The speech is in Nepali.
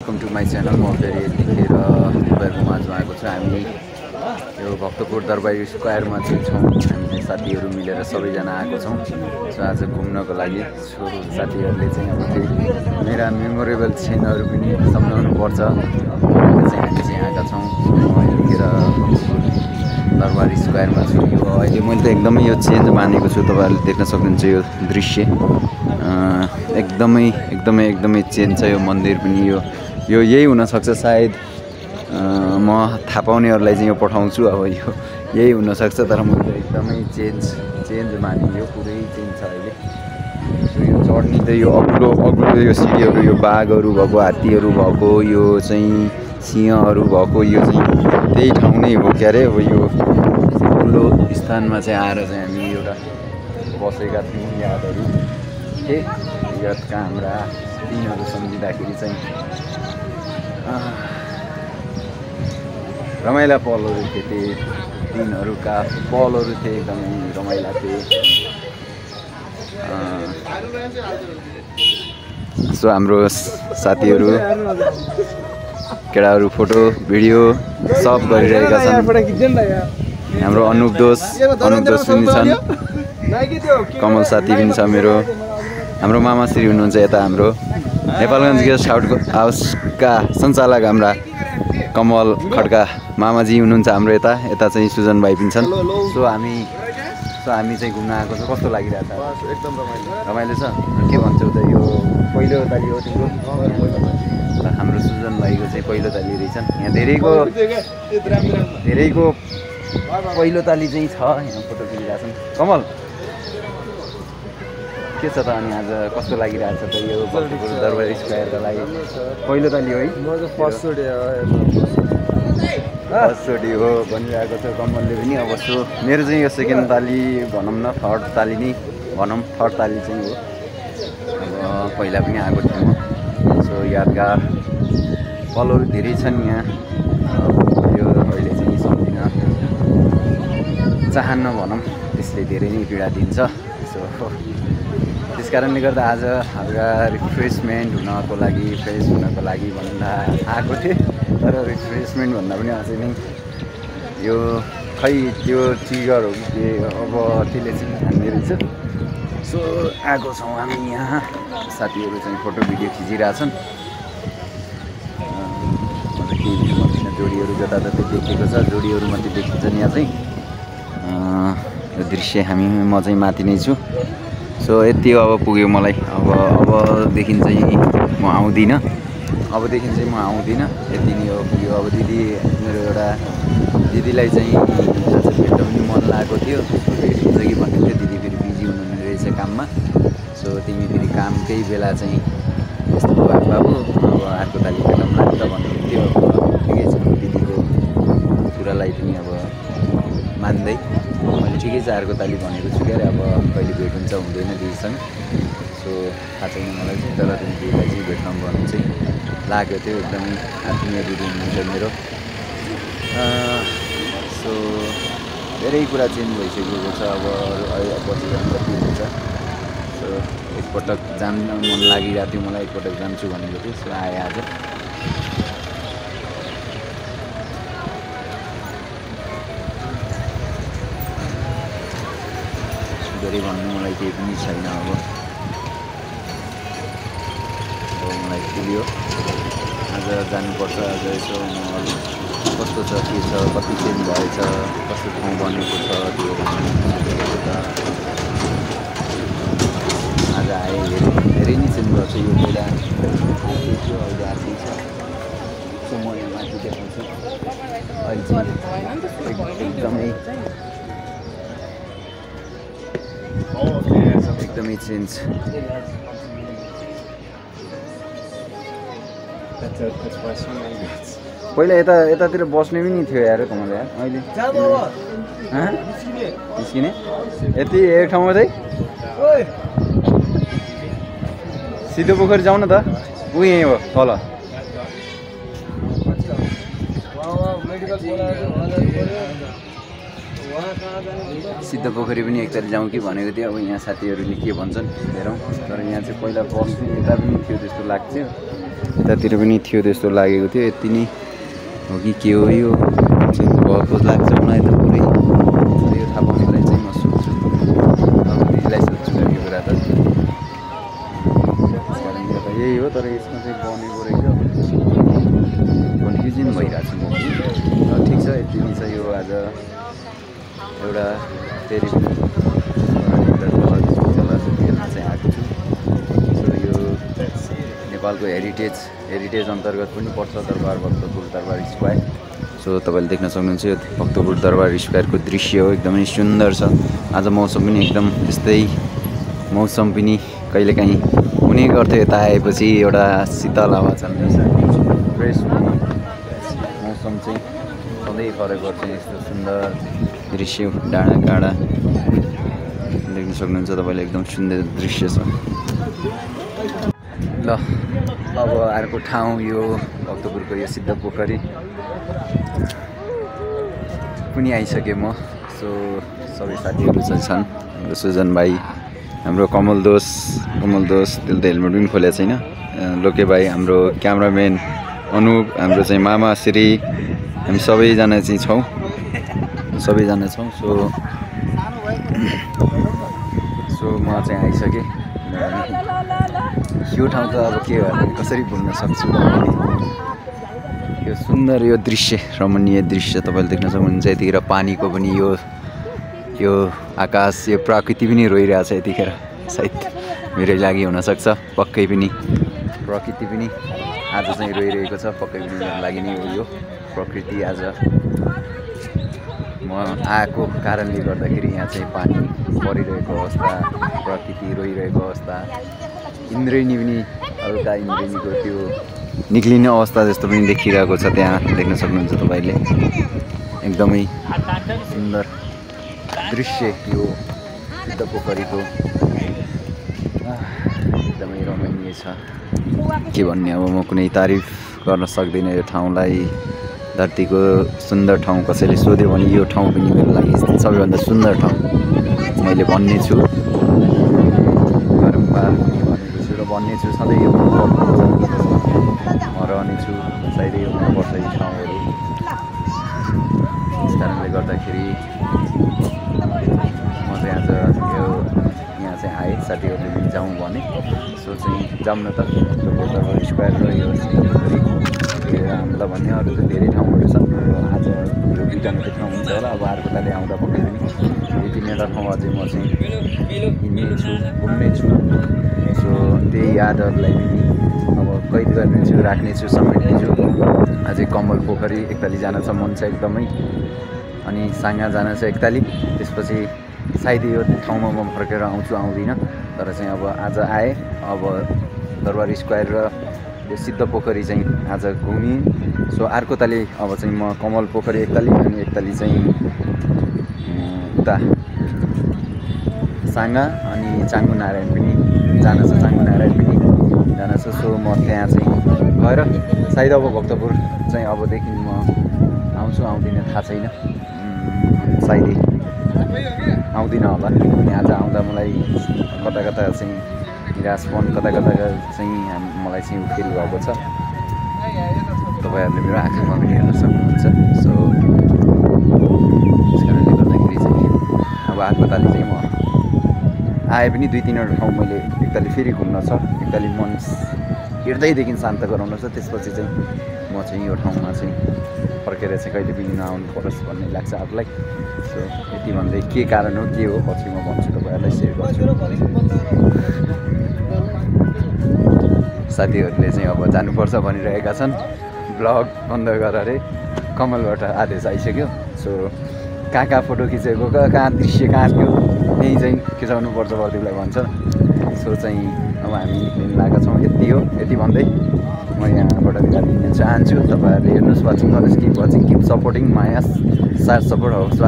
Welcome to my channel. म फेरि यतिखेर तपाईँहरूको माझमा आएको छु। हामी यो भक्तपुर दरबारी स्क्वायरमा चाहिँ छौँ। हामी चाहिँ साथीहरू मिलेर सबैजना आएको छौँ। सो आज घुम्नको लागि साथीहरूले चाहिँ अब चाहिँ मेरा मेमोरेबल क्षणहरू पनि सम्झाउनुपर्छ चाहिँ हामी चाहिँ आएका छौँ। यतिखेर दरबारी स्क्वायरमा छु। यो अहिले मैले त एकदमै यो चेन्ज मानेको छु। तपाईँहरूले देख्न सक्नुहुन्छ यो दृश्य एकदमै चेन्ज छ। यो मन्दिर पनि यो यही हुनसक्छ सायद। म थाहा पाउनेहरूलाई चाहिँ यो पठाउँछु। अब यो यही हुनसक्छ, तर म त एकदमै चेन्ज माने। यो पुरै चेन्ज छ अहिले। यो चढ्ने त यो अग्लो यो सिडीहरू, यो बाघहरू भएको, हात्तीहरू भएको, यो चाहिँ सिंहहरू भएको, यो चाहिँ त्यही ठाउँ नै हो क्यारे। अब यो ठुलो स्थानमा चाहिँ आएर चाहिँ हामी एउटा बसेका थियौँ। यादहरू यादका हाम्रा दिनहरू सम्झिँदाखेरि चाहिँ रमाइला पलहरू थिए। त्यो दिनहरूका पलहरू थिए, एकदमै रमाइला थिए। सो हाम्रो साथीहरू केटाहरू फोटो भिडियो सब गरिरहेका छन्। हाम्रो अनुप दोष पनि छन्, कमल साथी पनि छ मेरो। हाम्रो मामाश्री हुनुहुन्छ यता, हाम्रो नेपालगञ्ज गेस्ट हाउसका सञ्चालक हाम्रा कमल खड्का मामाजी हुनुहुन्छ हाम्रो यता चाहिँ सुजन भाइ पनि छन्। सो हामी चाहिँ घुम्न आएको छ। कस्तो लागिरहेको छ? एकदम रमाइलो छ। के भन्छौ त? यो पहिलो ताली हो तिम्रो? हाम्रो सुजन भाइको चाहिँ पहिलो ताली रहेछन्। यहाँ धेरैको पहिलो ताली चाहिँ छ। यहाँ फोटो खिचिरहेको छन्। कमल के छ त? अनि आज कस्तो लागिरहेको छ त यो दरबारी स्क्वायरको लागि? पहिलो ताली हो है? फर्स्ट चोटि हो भनिरहेको छ कमलले पनि। अब सो मेरो चाहिँ यो सेकेन्ड ताली भनौँ न, थर्ड ताली नै भनौँ। थर्ड ताली चाहिँ हो। अब पहिला पनि आएको थिएँ म। सो यादगार पलहरू धेरै छन् यहाँ। यो अहिले चाहिँ सम्झिन चाहन्न भनौँ, त्यसले धेरै नै पीडा दिन्छ। सो त्यस कारणले गर्दा आज हाम्रा रिफ्रेसमेन्ट हुनको लागि, फ्रेस हुनको लागि भन्दा आएको थिएँ। तर रिफ्रेसमेन्ट भन्दा पनि अझै नै यो खै त्यो ट्रिगर हो कि अब त्यसले चाहिँ हान्ने रहेछ। सो आएको छौँ हामी यहाँ। साथीहरू चाहिँ फोटो भिडियो खिचिरहेछन्। केही भन्दिनँ, जोडीहरू जताततै देखेको छ। जोडीहरू मात्रै देखिन्छन् यहाँ चाहिँ। यो दृश्य म चाहिँ माथि नै छु। सो यति अब पुग्यो मलाई। अबदेखि चाहिँ म आउँदिनँ। यति नै हो, पुग्यो। अब दिदी, मेरो एउटा दिदीलाई चाहिँ आज भेट्न पनि मन लागेको थियो। भेट हुन्छ कि भन्ने थियो। दिदी फेरि बिजी हुनुहुने रहेछ काममा। सो तिमी फेरि कामकै बेला चाहिँ यस्तो बाबु अब अर्को ताली भेटौँला नि त भन्नु थियो। ठिकै छ, दिदीको कुरालाई पनि अब मान्दै मैले ठिकै छ अर्को ताली भनेको छु क्यारे। अब कहिले भेट हुन्छ हुँदैन दिदीसँग, सो थाहा छैन मलाई चाहिँ। तर दिदीलाई चाहिँ भेट्न भन्नु चाहिँ लाग्यो थियो। एकदमै आत्मीय दिदी हुनुहुन्छ मेरो। सो धेरै कुरा चेन्ज भइसकेको छ। अब पछि जानु कति हुन्छ। सो एकपटक जान्न मन लागिरहेको थियो मलाई। एकपटक जान्छु भनेको थिएँ। सो आएँ आज। धेरै भन्नु मलाई केही पनि छैन। अब मलाई पुग्यो। आज जानुपर्छ। आज यसो कस्तो छ, के छ, कति चेन्ज भएछ, कस्तो ठाउँ बनेको छ त्यो आज आएँ। धेरै नै चेन्ज भएको छ। यो पहिला आफै थियो, अहिले आफै छ। सो म यहाँ माथि देखाउँछु। अहिले चाहिँ एकदमै चेन्ज। पहिला यतातिर बस्ने पनि थियो यार कमल यार। अहिले निस्किने यति एक ठाउँमा चाहिँ सिधो पोखरी जाउँ न त। ऊ यहीँ हो तल। सिद्ध पोखरी पनि एकताली जाउँ कि भनेको थिएँ। अब यहाँ साथीहरूले के भन्छन् हेरौँ। तर यहाँ चाहिँ पहिला बस्ने यता पनि थियो जस्तो लाग्थ्यो। यतातिर पनि थियो त्यस्तो लागेको थियो। यति नै हो कि के हो यो चेन्ज भएको लाग्छ मलाई त पुरै। यो थाहा पाउनुलाई चाहिँ म सोध्छु, अब दिदीलाई सोध्छु यो कुरा त। कारणले गर्दा यही हो, तर यसमा चाहिँ बनेको रहेछ। कन्फ्युजन भइरहेको छु म। ठिक छ, यति नै छ यो आज एउटा फेरि खेल्न चाहिँ आएको छु। सो यो नेपालको हेरिटेज अन्तर्गत पनि पर्छ दरबार भक्तपुर दरबार स्क्वायर। सो तपाईँले देख्न सक्नुहुन्छ यो भक्तपुर दरबार स्क्वायरको दृश्य हो, एकदमै सुन्दर छ। आज मौसम पनि एकदम त्यस्तै मौसम पनि कहिलेकाहीँ हुने गर्थ्यो। यता आएपछि एउटा शीतल हावा चल्नेछ, फ्रेस मौसम चाहिँ सधैँ फरक पर्छ। यस्तो सुन्दर दृश्य डाँडा काँडा देख्न सक्नुहुन्छ तपाईँले, एकदम सुन्दर दृश्य छ। ल अब अर्को ठाउँ यो भक्तपुरको यो सिद्ध पोखरी पनि आइसकेँ म। सो सबै साथीहरू चाहिँ छन्, हाम्रो सुजन भाइ, हाम्रो कमल दोष त्यसले त हेलमेट पनि खोलेको छैन, लोके भाइ, हाम्रो क्यामराम्यान अनुप, हाम्रो चाहिँ मामा श्री, हामी सबैजना चाहिँ छौँ। सो म चाहिँ आइसकेँ। यो ठाउँ त अब के कसरी भुल्न सक्छु। यो सुन्दर यो दृश्य, रमणीय दृश्य तपाईँले देख्न सक्नुहुन्छ। यतिखेर पानीको पनि यो आकाश, यो प्रकृति पनि रोइरहेछ यतिखेर। सायद मेरै लागि हुनसक्छ, पक्कै पनि प्रकृति पनि आज चाहिँ रोइरहेको छ। पक्कै पनि मेरो लागि नै हो यो प्रकृति। आज म आएको कारणले गर्दाखेरि यहाँ चाहिँ पानी परिरहेको अवस्था, प्रकृति रोइरहेको अवस्था, इन्द्रेणी पनि हल्का इन्द्रेणीको त्यो निक्लिने अवस्था जस्तो पनि देखिरहेको छ। त्यहाँ देख्न सक्नुहुन्छ तपाईँले, एकदमै सुन्दर दृश्य यो सिद्ध पोखरीको, एकदमै रमणीय छ। के भन्ने अब, म कुनै तारिफ गर्न सक्दिनँ यो ठाउँलाई। धरतीको सुन्दर ठाउँ कसैले सोध्यो भने यो ठाउँ पनि मेरो लागि सबैभन्दा सुन्दर ठाउँ मैले भन्ने छु, बारम्बार भनेको छु र भन्ने छु। सधैँ यो म रहनेछु, सायदै यो मनपर्छ यी ठाउँहरू। त्यस कारणले गर्दाखेरि म चाहिँ आज यो यहाँ चाहिँ आएँ, साथीहरूले पनि जाउँ भने। सो चाहिँ जाउँ न त भक्तपुर स्क्वायर र यो हामीलाई भन्ने अरू त धेरै ठाउँहरू छन्। आज यो दुईवटा मात्रै ठाउँ हुन्छ होला। अब अर्को पालि आउँदा पक्कै पनि दुई तिनवटा ठाउँ अझै म चाहिँ हिँड्नेछु, घुम्नेछु। सो त्यही यादहरूलाई पनि अब कैद गर्नेछु, राख्नेछु, समेट्नेछु। अझै कमल पोखरी एकतालि जान छ मन छ एकदमै, अनि साङ्गा जान छ एकतालि। त्यसपछि सायद यो ठाउँमा म फर्केर आउँछु आउँदिनँ, तर चाहिँ अब आज आएँ। अब दरबार स्क्वायर र यो सिद्ध पोखरी चाहिँ आज घुमेँ। सो अर्को तालि अब चाहिँ म कमल पोखरी एकतालि, अनि एकतालि चाहिँ उता साङ्गा, अनि चाङ्गु नारायण पनि जान छ, सो म त्यहाँ चाहिँ गएर सायद अब भक्तपुर चाहिँ अबदेखि म आउँछु आउँदिनँ थाहा छैन, सायदै आउँदिनँ होला। अनि आज आउँदा मलाई कता कता चाहिँ निराशपन, कता कता चाहिँ मलाई चाहिँ फिल भएको छ। तपाईँहरूले मेरो आँखामा पनि हेर्न सक्नुहुन्छ। सो त्यस कारणले गर्दाखेरि चाहिँ अब अर्को तालि चाहिँ म आए पनि दुई तिनवटा ठाउँ मैले एकतालि फेरि घुम्न छ, एकतालि मन हृदयदेखि शान्त गराउन छ। त्यसपछि चाहिँ म चाहिँ यो ठाउँमा चाहिँ फर्केर चाहिँ कहिले पनि नआउनु परोस् भन्ने लाग्छ आफूलाई। सो यति भन्दै के कारण हो के हो पछि म भन्छु, तपाईँहरूलाई सेयर गर्छु। साथीहरूले चाहिँ अब जानुपर्छ भनिरहेका छन्, ब्लग बन्द गर अरे, कमलबाट आदेश आइसक्यो। सो कहाँ फोटो खिचेको, कहाँ दृश्य कहाँ थियो, यहीँ चाहिँ खिचाउनुपर्छ बर्दिउलाई भन्छ। सो चाहिँ अब हामी निक्लिन लागेका छौँ। यति हो, यति भन्दै म यहाँबाट बिदा लिन चाहन्छु। तपाईँहरूले हेर्नुहोस्, वाचिङ गर्नुहोस्, किप वाचिङ, किप सपोर्टिङ, माया साथ सपोर्ट होस्।